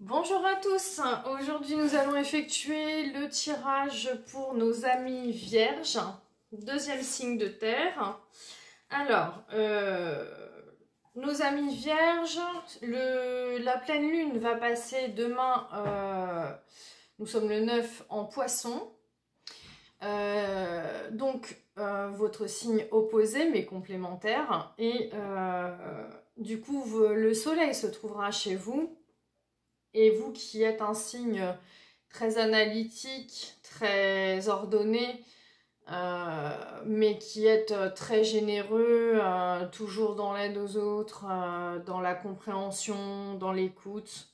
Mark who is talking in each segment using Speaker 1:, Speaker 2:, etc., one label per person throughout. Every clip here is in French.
Speaker 1: Bonjour à tous, aujourd'hui nous allons effectuer le tirage pour nos amis vierges, deuxième signe de terre. Alors, nos amis vierges, la pleine lune va passer demain, nous sommes le 9 en poisson, votre signe opposé mais complémentaire, et du coup le soleil se trouvera chez vous. Et vous qui êtes un signe très analytique, très ordonné, mais qui êtes très généreux, toujours dans l'aide aux autres, dans la compréhension, dans l'écoute,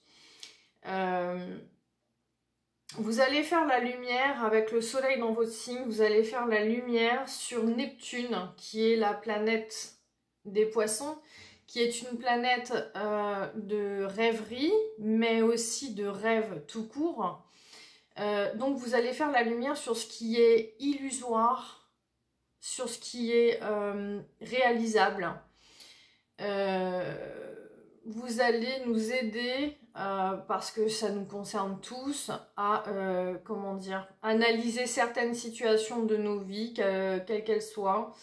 Speaker 1: vous allez faire la lumière avec le soleil dans votre signe, vous allez faire la lumière sur Neptune, qui est la planète des poissons, qui est une planète de rêverie, mais aussi de rêve tout court. Donc vous allez faire la lumière sur ce qui est illusoire, sur ce qui est réalisable. Vous allez nous aider, parce que ça nous concerne tous, à analyser certaines situations de nos vies, quelles qu'elles soient,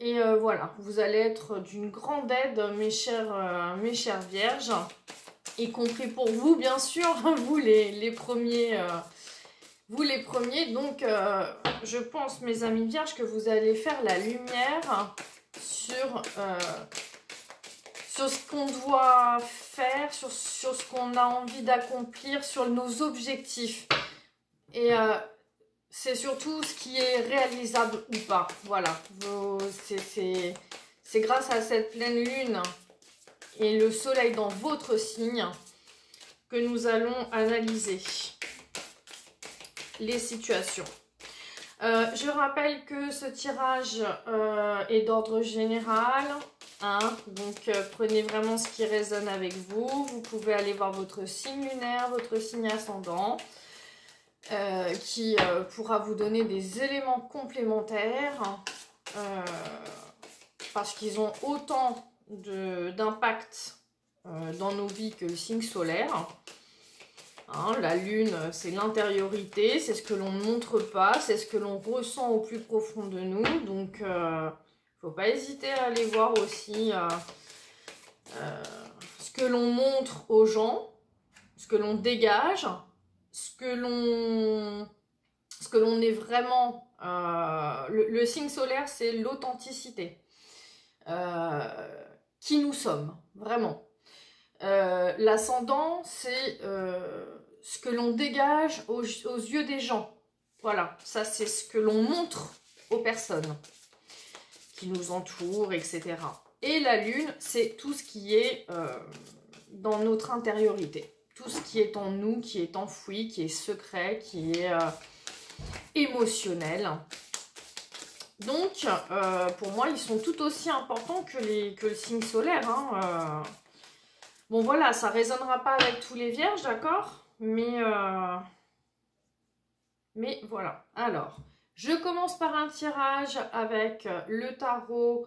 Speaker 1: et voilà, vous allez être d'une grande aide, mes chères vierges, y compris pour vous, bien sûr, vous les premiers. Donc, je pense, mes amis vierges, que vous allez faire la lumière sur ce qu'on doit faire, sur ce qu'on a envie d'accomplir, sur nos objectifs. Et c'est surtout ce qui est réalisable ou pas. Voilà, c'est grâce à cette pleine lune et le soleil dans votre signe que nous allons analyser les situations. Je rappelle que ce tirage est d'ordre général, hein, donc prenez vraiment ce qui résonne avec vous. Vous pouvez aller voir votre signe lunaire, votre signe ascendant, qui pourra vous donner des éléments complémentaires, parce qu'ils ont autant d'impact dans nos vies que le signe solaire. Hein, la lune, c'est l'intériorité, c'est ce que l'on ne montre pas, c'est ce que l'on ressent au plus profond de nous. Donc, il ne faut pas hésiter à aller voir aussi ce que l'on montre aux gens, ce que l'on dégage, ce que l'on est vraiment. Le signe solaire, c'est l'authenticité. Qui nous sommes, vraiment. L'ascendant, c'est ce que l'on dégage aux yeux des gens. Voilà, ça c'est ce que l'on montre aux personnes qui nous entourent, etc. Et la lune, c'est tout ce qui est dans notre intériorité. Tout ce qui est en nous, qui est enfoui, qui est secret, qui est émotionnel. Donc, pour moi, ils sont tout aussi importants que le signe solaire, hein, Bon, voilà, ça ne résonnera pas avec tous les vierges, d'accord, mais voilà. Alors, je commence par un tirage avec le tarot,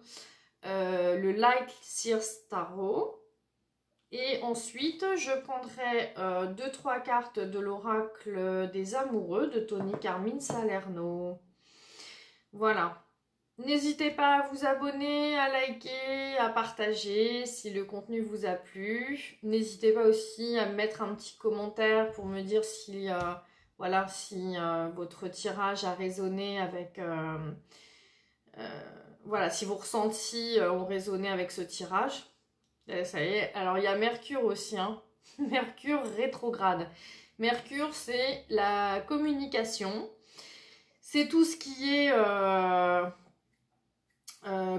Speaker 1: le Light Seers Tarot. Et ensuite, je prendrai 2-3 cartes de l'oracle des amoureux de Tony Carmine Salerno. Voilà. N'hésitez pas à vous abonner, à liker, à partager si le contenu vous a plu. N'hésitez pas aussi à me mettre un petit commentaire pour me dire si, voilà, si votre tirage a résonné avec... voilà, si vos ressentis ont résonné avec ce tirage. Ça y est. Alors, il y a Mercure aussi, hein. Mercure rétrograde. Mercure, c'est la communication. C'est tout ce qui est...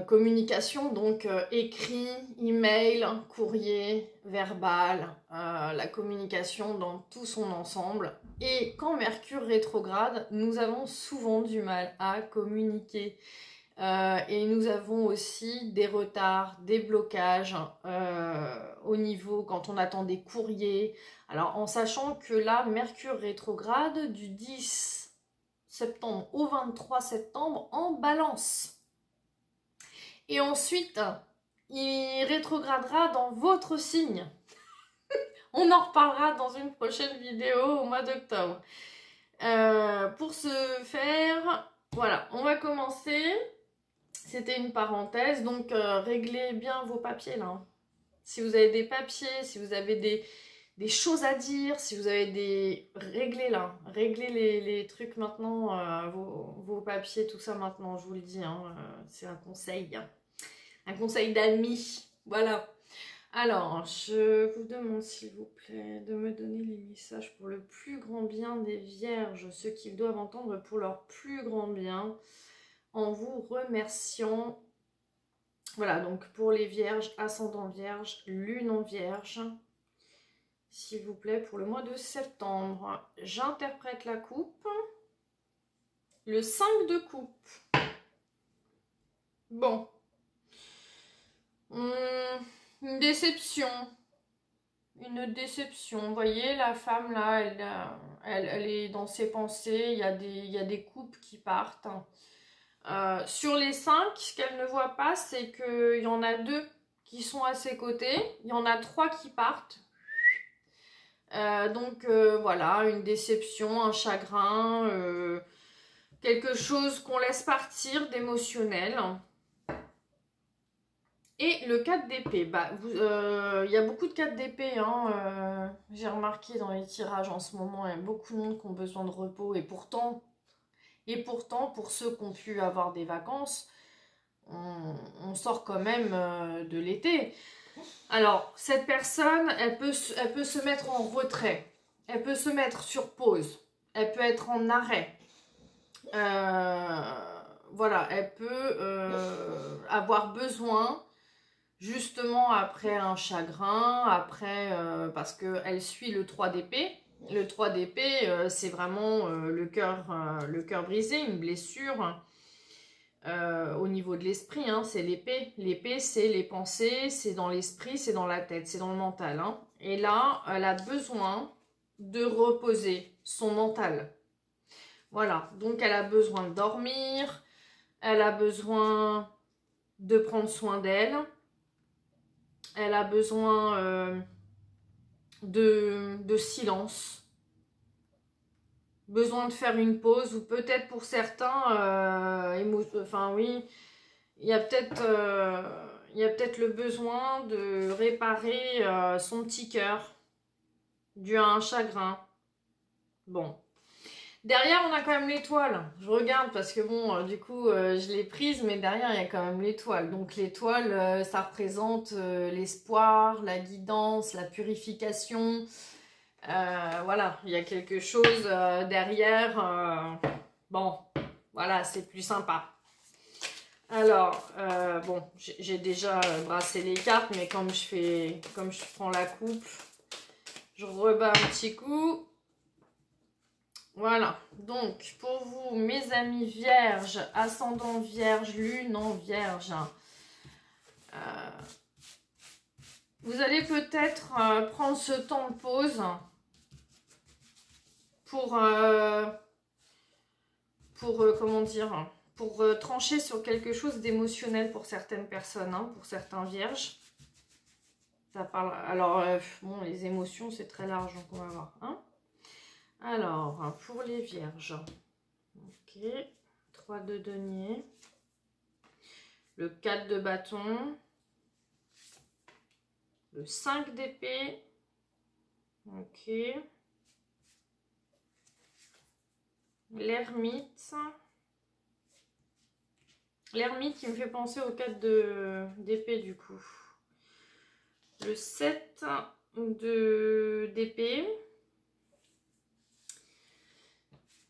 Speaker 1: communication, donc écrit, email, courrier, verbal, la communication dans tout son ensemble. Et quand Mercure rétrograde, nous avons souvent du mal à communiquer. Et nous avons aussi des retards, des blocages au niveau quand on attend des courriers. Alors en sachant que là, Mercure rétrograde du 10 septembre au 23 septembre en Balance. Et ensuite, il rétrogradera dans votre signe. On en reparlera dans une prochaine vidéo au mois d'octobre. Pour ce faire, voilà, on va commencer. C'était une parenthèse, donc réglez bien vos papiers là. Si vous avez des papiers, si vous avez des choses à dire, si vous avez des... Réglez là, réglez les trucs maintenant, vos papiers, tout ça maintenant, je vous le dis, hein, c'est un conseil. Un conseil d'amis, voilà. Alors, je vous demande s'il vous plaît de me donner les messages pour le plus grand bien des vierges, ce qu'ils doivent entendre pour leur plus grand bien, en vous remerciant. Voilà, donc pour les vierges, ascendant vierge, lune en vierge, s'il vous plaît, pour le mois de septembre. J'interprète la coupe. Le 5 de coupe. Bon. Une déception. Une déception. Vous voyez, la femme là, elle est dans ses pensées. Il y a des coupes qui partent. Sur les 5, ce qu'elle ne voit pas, c'est qu'il y en a 2 qui sont à ses côtés. Il y en a 3 qui partent. Donc voilà, une déception, un chagrin, quelque chose qu'on laisse partir d'émotionnel. Et le 4 d'épée, bah, y a beaucoup de 4 d'épée, hein, j'ai remarqué dans les tirages en ce moment, il y a beaucoup de monde qui ont besoin de repos, et pourtant pour ceux qui ont pu avoir des vacances, on sort quand même de l'été. Alors, cette personne, elle peut se mettre en retrait, elle peut se mettre sur pause, elle peut être en arrêt. Voilà, elle peut avoir besoin, justement après un chagrin, après parce qu'elle suit le 3 d'épée. Le 3 d'épée, c'est vraiment le cœur brisé, une blessure au niveau de l'esprit, hein, c'est l'épée. L'épée, c'est les pensées, c'est dans l'esprit, c'est dans la tête, c'est dans le mental. Hein. Et là, elle a besoin de reposer son mental. Voilà, donc elle a besoin de dormir, elle a besoin de prendre soin d'elle, elle a besoin de silence, besoin de faire une pause, ou peut-être pour certains, enfin oui, il y a peut-être le besoin de réparer son petit cœur dû à un chagrin. Bon. Derrière, on a quand même l'étoile. Je regarde parce que bon, du coup, je l'ai prise, mais derrière, il y a quand même l'étoile. Donc l'étoile, ça représente l'espoir, la guidance, la purification. Voilà, il y a quelque chose derrière. Bon, voilà, c'est plus sympa. Alors, bon, j'ai déjà brassé les cartes, mais comme je prends la coupe, je rebats un petit coup. Voilà, donc pour vous, mes amis vierges, ascendant vierge, lune en vierge, vous allez peut-être prendre ce temps de pause pour comment dire, pour trancher sur quelque chose d'émotionnel pour certaines personnes, hein, pour certains vierges. Ça parle, alors, bon, les émotions, c'est très large, donc on va voir. Hein. Alors, pour les vierges, ok, 3 de denier, le 4 de bâton, le 5 d'épée, ok, l'ermite. L'ermite qui me fait penser au 4 d'épée du coup. Le 7 d'épée.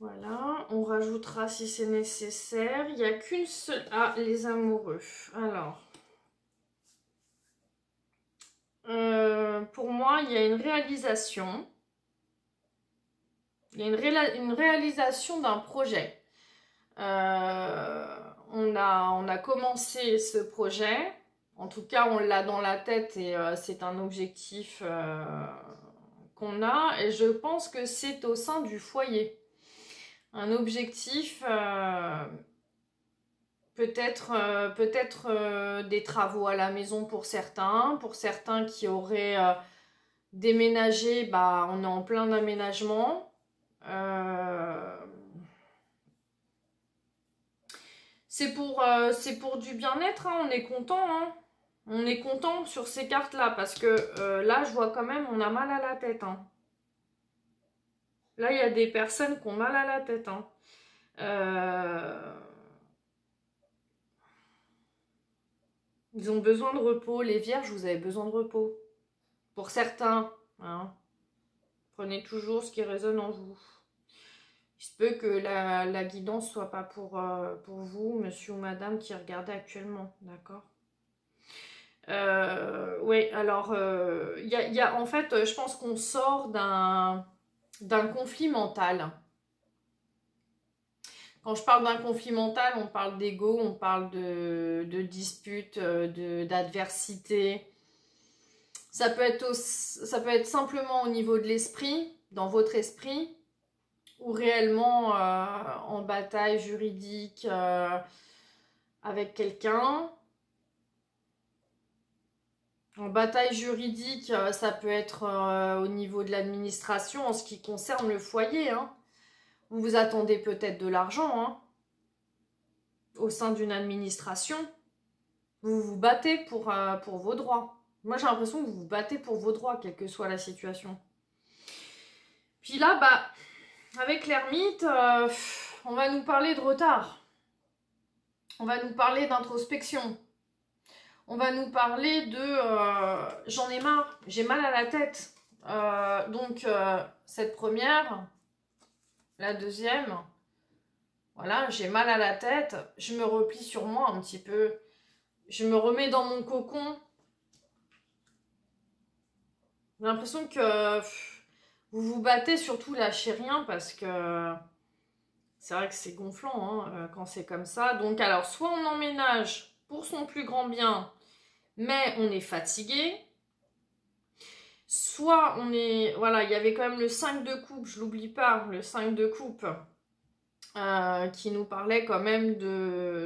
Speaker 1: Voilà, on rajoutera si c'est nécessaire. Il n'y a qu'une seule... Ah, les amoureux. Alors, pour moi, il y a une réalisation. Il y a une réalisation d'un projet. On a commencé ce projet. En tout cas, on l'a dans la tête et c'est un objectif qu'on a. Et je pense que c'est au sein du foyer. Un objectif, peut-être des travaux à la maison pour certains qui auraient Déménager, bah, on est en plein aménagement. C'est pour du bien-être, hein, on est content. Hein. On est content sur ces cartes-là parce que là, je vois quand même, on a mal à la tête. Hein. Là, il y a des personnes qui ont mal à la tête. Hein. Ils ont besoin de repos. Les vierges, vous avez besoin de repos. Pour certains, hein. Prenez toujours ce qui résonne en vous. Il se peut que la guidance soit pas pour vous, monsieur ou madame qui regardez actuellement, d'accord? Oui, alors, en fait, je pense qu'on sort d'un conflit mental. Quand je parle d'un conflit mental, on parle d'ego, on parle de dispute, d'adversité. Ça peut être simplement au niveau de l'esprit, dans votre esprit, ou réellement en bataille juridique avec quelqu'un. En bataille juridique, ça peut être au niveau de l'administration en ce qui concerne le foyer. Hein. Vous vous attendez peut-être de l'argent hein, au sein d'une administration. Vous vous battez pour vos droits. Moi, j'ai l'impression que vous vous battez pour vos droits, quelle que soit la situation. Puis là, bah, avec l'ermite, on va nous parler de retard. On va nous parler d'introspection. On va nous parler de j'en ai marre, j'ai mal à la tête. Donc, cette première, la deuxième, voilà, j'ai mal à la tête. Je me replie sur moi un petit peu. Je me remets dans mon cocon. J'ai l'impression que vous vous battez, surtout lâchez rien parce que c'est vrai que c'est gonflant hein, quand c'est comme ça. Donc, alors, soit on emménage pour son plus grand bien, mais on est fatigué. Soit on est... Voilà, il y avait quand même le 5 de coupe, je l'oublie pas, le 5 de coupe, qui nous parlait quand même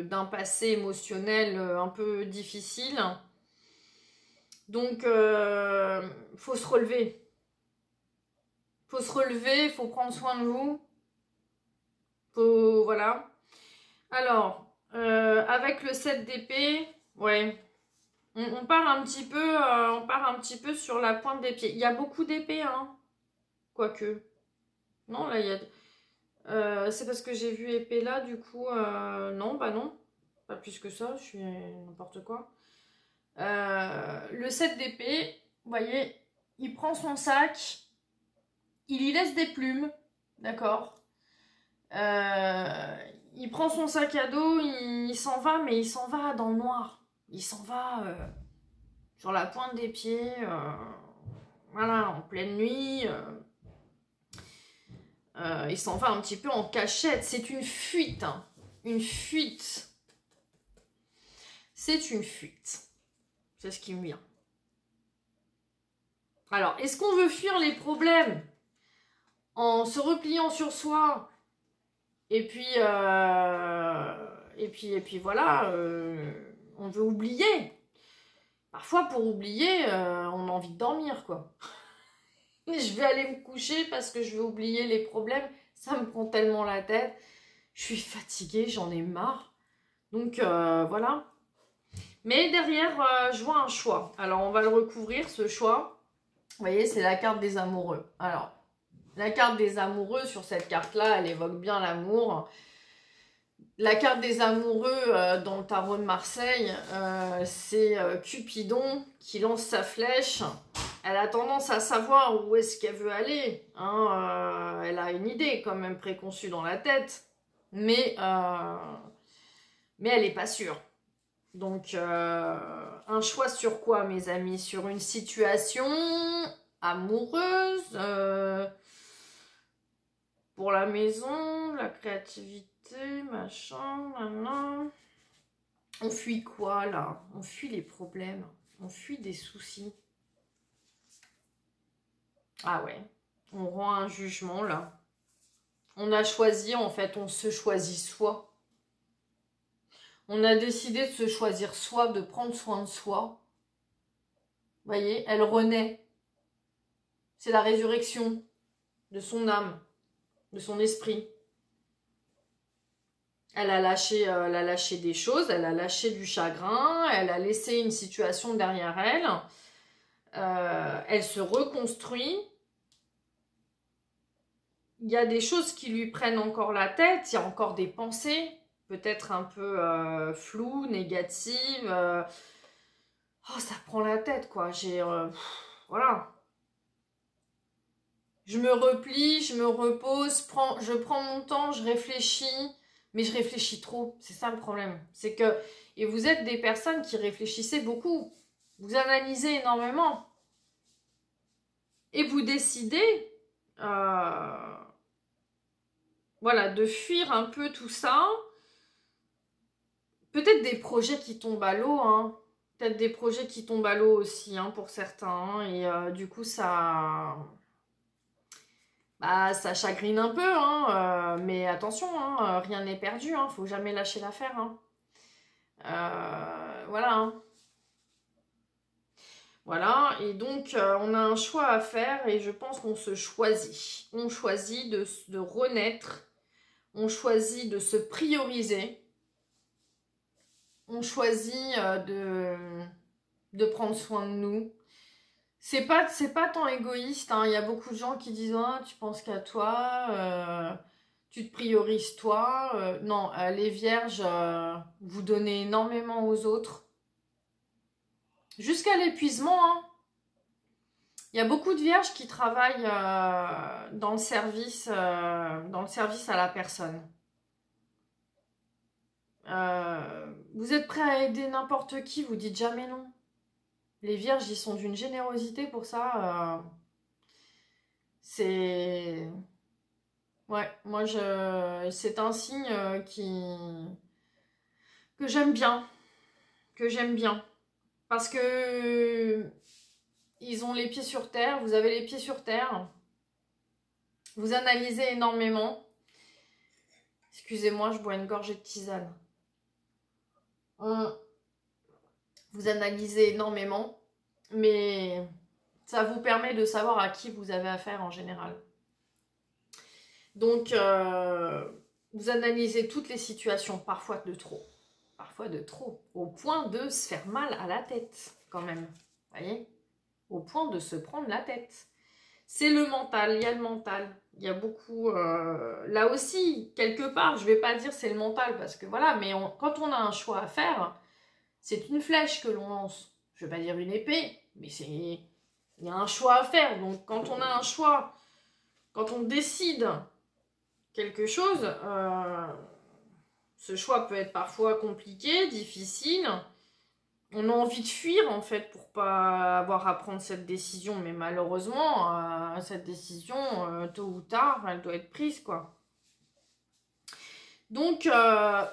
Speaker 1: d'un passé émotionnel un peu difficile. Donc, faut se relever. Faut se relever, faut prendre soin de vous. Faut... Voilà. Alors, avec le 7 d'épée, ouais... On part un petit peu sur la pointe des pieds. Il y a beaucoup d'épées, hein. Quoique. Non, là, il y a... c'est parce que j'ai vu épée là, du coup... non, bah non. Pas plus que ça, je suis n'importe quoi. Le 7 d'épée, vous voyez, il prend son sac, il y laisse des plumes, d'accord. Il prend son sac à dos, il s'en va, mais il s'en va dans le noir. Il s'en va sur la pointe des pieds, voilà, en pleine nuit. Il s'en va un petit peu en cachette. C'est une fuite, hein. Une fuite. C'est une fuite. C'est ce qui me vient. Alors, est-ce qu'on veut fuir les problèmes en se repliant sur soi et puis voilà, on veut oublier. Parfois, pour oublier, on a envie de dormir, quoi. Je vais aller me coucher parce que je veux oublier les problèmes. Ça me prend tellement la tête. Je suis fatiguée, j'en ai marre. Donc, voilà. Mais derrière, je vois un choix. Alors, on va le recouvrir, ce choix. Vous voyez, c'est la carte des amoureux. Alors, la carte des amoureux, sur cette carte-là, elle évoque bien l'amour. La carte des amoureux dans le tarot de Marseille, c'est Cupidon qui lance sa flèche. Elle a tendance à savoir où est-ce qu'elle veut aller. Hein, elle a une idée quand même préconçue dans la tête. Mais elle n'est pas sûre. Donc, un choix sur quoi, mes amis? Sur une situation amoureuse, pour la maison, la créativité, machin, nan. On fuit quoi, là? On fuit les problèmes. On fuit des soucis. Ah ouais, on rend un jugement, là. On a choisi, en fait, on se choisit soi. On a décidé de se choisir soi, de prendre soin de soi. Vous voyez, elle renaît. C'est la résurrection de son âme, de son esprit. Elle a lâché des choses, elle a lâché du chagrin, elle a laissé une situation derrière elle. Elle se reconstruit. Il y a des choses qui lui prennent encore la tête, il y a encore des pensées, peut-être un peu floues, négatives. Oh, ça prend la tête, quoi. Voilà. Je me replie, je me repose, je prends mon temps, je réfléchis, mais je réfléchis trop. C'est ça le problème. C'est que, et vous êtes des personnes qui réfléchissez beaucoup. Vous analysez énormément. Et vous décidez, voilà, de fuir un peu tout ça. Peut-être des projets qui tombent à l'eau, hein. Peut-être des projets qui tombent à l'eau aussi, hein, pour certains. Hein. Et du coup, ça chagrine un peu, hein, mais attention, hein, rien n'est perdu, hein, faut jamais lâcher l'affaire. Hein. Voilà. Hein. Voilà, et donc on a un choix à faire et je pense qu'on se choisit. On choisit de renaître, on choisit de se prioriser, on choisit de prendre soin de nous. C'est pas tant égoïste, hein. Il y a beaucoup de gens qui disent ah, tu penses qu'à toi, tu te priorises toi. Non, les vierges, vous donnez énormément aux autres. Jusqu'à l'épuisement, hein. Il y a beaucoup de vierges qui travaillent dans le service à la personne. Vous êtes prêt à aider n'importe qui, vous dites jamais non. Les vierges, ils sont d'une générosité pour ça. C'est... Ouais, moi, c'est un signe que j'aime bien. Que j'aime bien. Parce que ils ont les pieds sur terre, vous avez les pieds sur terre. Vous analysez énormément. Excusez-moi, je bois une gorgée de tisane. Vous analysez énormément, mais ça vous permet de savoir à qui vous avez affaire en général. Donc, vous analysez toutes les situations, parfois de trop, au point de se faire mal à la tête, quand même, vous voyez, au point de se prendre la tête. C'est le mental, il y a le mental, il y a beaucoup, là aussi, quelque part, je ne vais pas dire c'est le mental, parce que voilà, mais quand on a un choix à faire, c'est une flèche que l'on lance, je ne vais pas dire une épée, mais il y a un choix à faire, donc quand on a un choix, quand on décide quelque chose, ce choix peut être parfois compliqué, difficile. On a envie de fuir en fait pour pas avoir à prendre cette décision, mais malheureusement, cette décision, tôt ou tard, elle doit être prise, quoi. Donc,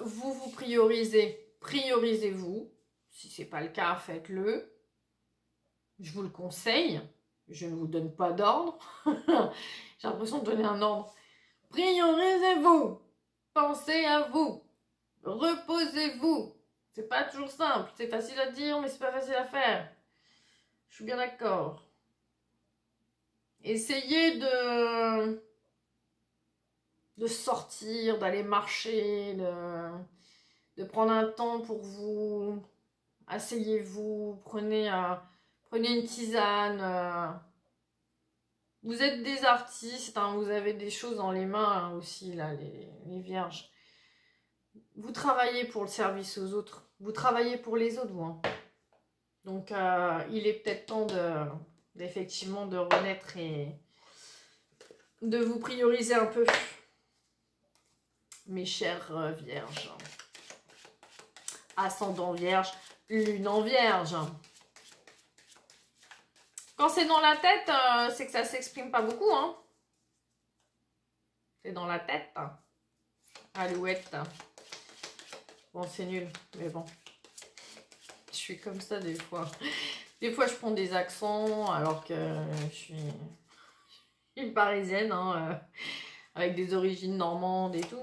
Speaker 1: vous vous priorisez, priorisez-vous. Si c'est pas le cas, faites-le. Je vous le conseille. Je ne vous donne pas d'ordre. J'ai l'impression de donner un ordre. Priorisez-vous. Pensez à vous. Reposez-vous. C'est pas toujours simple. C'est facile à dire, mais c'est pas facile à faire. Je suis bien d'accord. Essayez de sortir, d'aller marcher, de prendre un temps pour vous. Asseyez-vous, prenez une tisane. Vous êtes des artistes, hein, vous avez des choses dans les mains hein, aussi, là, les vierges. Vous travaillez pour le service aux autres. Vous travaillez pour les autres, vous. Hein. Donc, il est peut-être temps d'effectivement de renaître et de vous prioriser un peu. Mes chères vierges. Ascendant vierge, lune en vierge. Quand c'est dans la tête, c'est que ça s'exprime pas beaucoup. Hein. C'est dans la tête. Alouette. Bon, c'est nul, mais bon. Je suis comme ça des fois. Des fois, je prends des accents alors que je suis une parisienne, hein, avec des origines normandes et tout,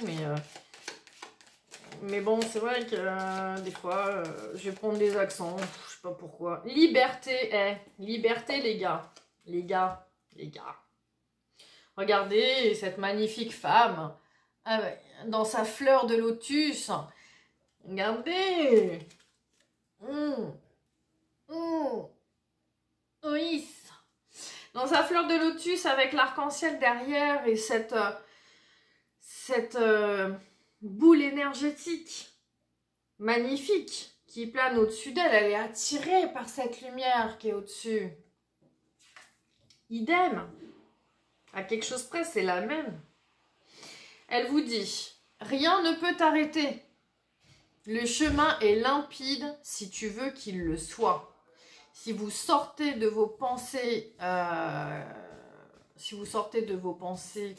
Speaker 1: mais bon, c'est vrai que des fois, je vais prendre des accents, je sais pas pourquoi. Liberté, liberté les gars. Les gars, les gars. Regardez cette magnifique femme dans sa fleur de lotus. Regardez. Oui. Dans sa fleur de lotus avec l'arc-en-ciel derrière et cette boule énergétique magnifique qui plane au-dessus d'elle. Elle est attirée par cette lumière qui est au-dessus. Idem. À quelque chose près, c'est la même. Elle vous dit, rien ne peut t'arrêter. Le chemin est limpide si tu veux qu'il le soit. Si vous sortez de vos pensées,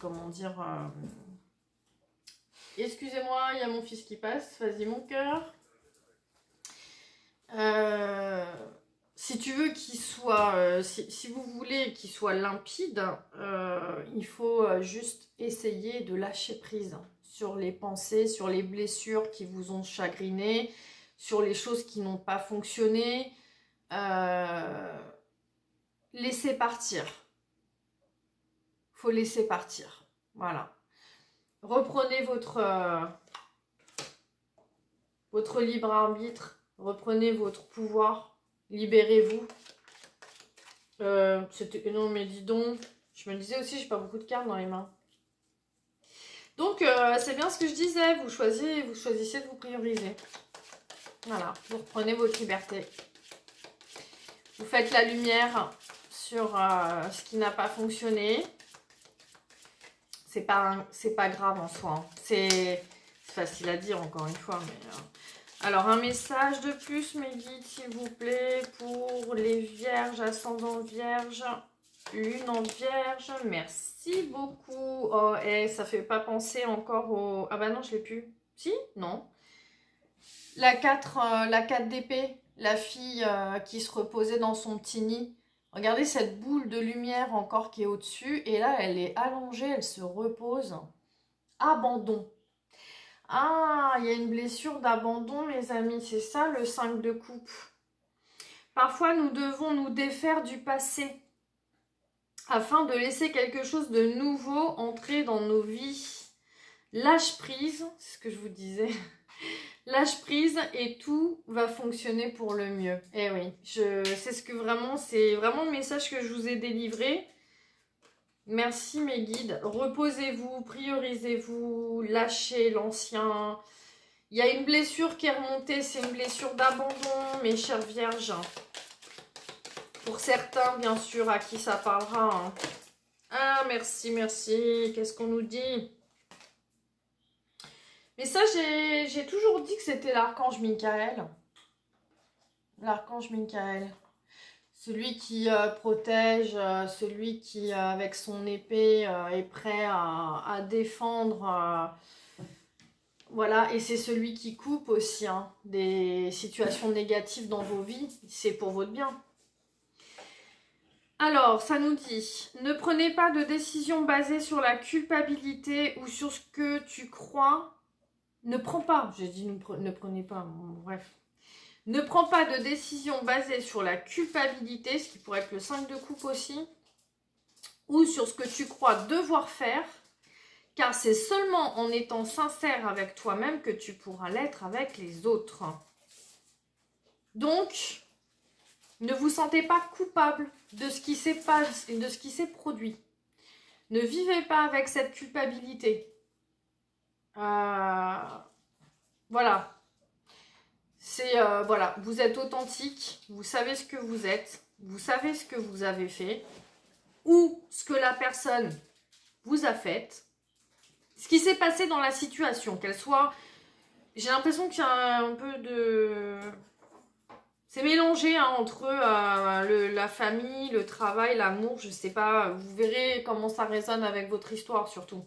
Speaker 1: comment dire, excusez-moi, il y a mon fils qui passe, vas-y mon cœur. Si tu veux qu'il soit, si vous voulez qu'il soit limpide, il faut juste essayer de lâcher prise sur les pensées, sur les blessures qui vous ont chagriné, sur les choses qui n'ont pas fonctionné. Laissez partir. Faut laisser partir. Voilà. Reprenez votre libre arbitre. Reprenez votre pouvoir. Libérez-vous. Non mais dis donc. Je me disais aussi, j'ai pas beaucoup de cartes dans les mains. Donc c'est bien ce que je disais. Vous choisissez de vous prioriser. Voilà. Vous reprenez votre liberté. Vous faites la lumière sur ce qui n'a pas fonctionné. C'est pas grave en soi. Hein. C'est facile à dire encore une fois. Mais, alors, un message de plus, mes guides, s'il vous plaît, pour les vierges, ascendant vierge, lune en vierge. Merci beaucoup. Oh, et ça fait pas penser encore au... Ah bah non, je l'ai plus. Si? Non. La 4 d'épée. La fille qui se reposait dans son petit nid. Regardez cette boule de lumière encore qui est au-dessus. Et là, elle est allongée, elle se repose. Abandon. Ah, il y a une blessure d'abandon, mes amis. C'est ça, le 5 de coupe. Parfois, nous devons nous défaire du passé afin de laisser quelque chose de nouveau entrer dans nos vies. Lâche prise, c'est ce que je vous disais. Lâche prise et tout va fonctionner pour le mieux. Eh oui, c'est vraiment le message que je vous ai délivré. Merci mes guides. Reposez-vous, priorisez-vous, lâchez l'ancien. Il y a une blessure qui est remontée, c'est une blessure d'abandon, mes chères vierges. Pour certains, bien sûr, à qui ça parlera. Hein. Ah, merci, merci. Qu'est-ce qu'on nous dit ? Mais ça, j'ai toujours dit que c'était l'archange Michael. L'archange Michael. Celui qui protège, celui qui, avec son épée, est prêt à défendre. Voilà, et c'est celui qui coupe aussi hein, des situations négatives dans vos vies. C'est pour votre bien. Alors, ça nous dit, ne prenez pas de décision basée sur la culpabilité ou sur ce que tu crois. Ne prends pas, j'ai dit ne prenez pas, bon, bref. Ne prends pas de décision basée sur la culpabilité, ce qui pourrait être le 5 de coupe aussi, ou sur ce que tu crois devoir faire, car c'est seulement en étant sincère avec toi-même que tu pourras l'être avec les autres. Donc, ne vous sentez pas coupable de ce qui s'est produit. Ne vivez pas avec cette culpabilité. Voilà. Voilà, vous êtes authentique, vous savez ce que vous êtes, vous savez ce que vous avez fait, ou ce que la personne vous a fait, ce qui s'est passé dans la situation, qu'elle soit... J'ai l'impression qu'il y a un peu de... C'est mélangé hein, entre la famille, le travail, l'amour, je sais pas, vous verrez comment ça résonne avec votre histoire surtout.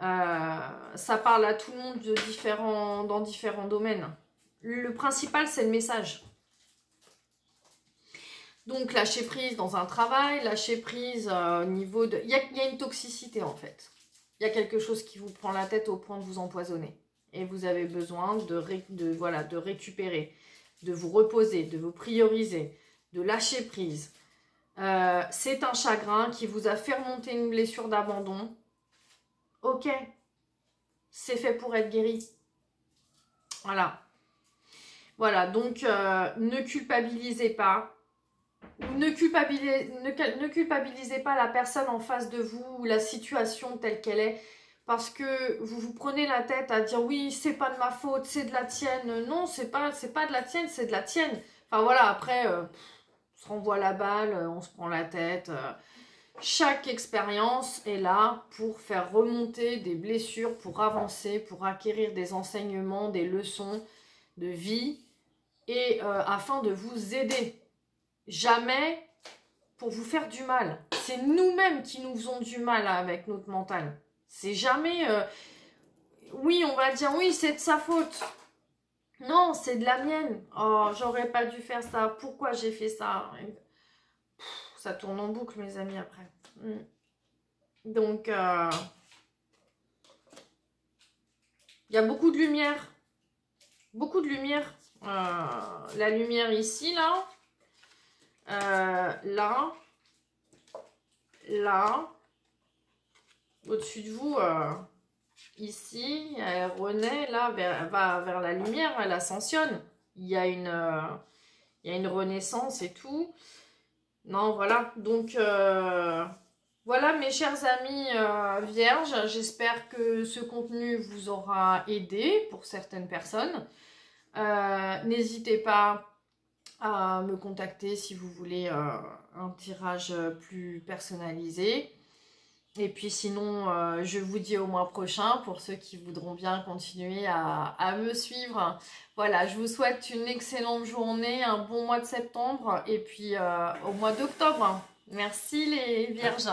Speaker 1: Ça parle à tout le monde dans différents domaines. Le principal, c'est le message. Donc, lâcher prise dans un travail, lâcher prise au niveau de... Il y a une toxicité, en fait. Il y a quelque chose qui vous prend la tête au point de vous empoisonner. Et vous avez besoin de récupérer, de vous reposer, de vous prioriser, de lâcher prise. C'est un chagrin qui vous a fait remonter une blessure d'abandon. Ok, c'est fait pour être guéri. Voilà. Voilà, donc ne culpabilisez pas. Ne culpabilisez pas la personne en face de vous ou la situation telle qu'elle est. Parce que vous vous prenez la tête à dire oui, c'est pas de ma faute, c'est de la tienne. Non, c'est pas de la tienne, c'est de la tienne. Enfin voilà, après, on se renvoie la balle, on se prend la tête. Chaque expérience est là pour faire remonter des blessures, pour avancer, pour acquérir des enseignements, des leçons de vie et afin de vous aider. Jamais pour vous faire du mal. C'est nous-mêmes qui nous faisons du mal avec notre mental. C'est jamais... oui, on va dire, oui, c'est de sa faute. Non, c'est de la mienne. Oh, j'aurais pas dû faire ça. Pourquoi j'ai fait ça? Ça tourne en boucle, mes amis, après. Donc, il y a beaucoup de lumière. Beaucoup de lumière. La lumière ici, là. Là. Là. Au-dessus de vous, ici, elle renaît, là, elle va vers la lumière, elle ascensionne. Il y a une renaissance et tout. Non, voilà. Donc, voilà, mes chers amis vierges. J'espère que ce contenu vous aura aidé pour certaines personnes. N'hésitez pas à me contacter si vous voulez un tirage plus personnalisé. Et puis sinon, je vous dis au mois prochain pour ceux qui voudront bien continuer à me suivre. Voilà, je vous souhaite une excellente journée, un bon mois de septembre et puis au mois d'octobre. Merci les vierges.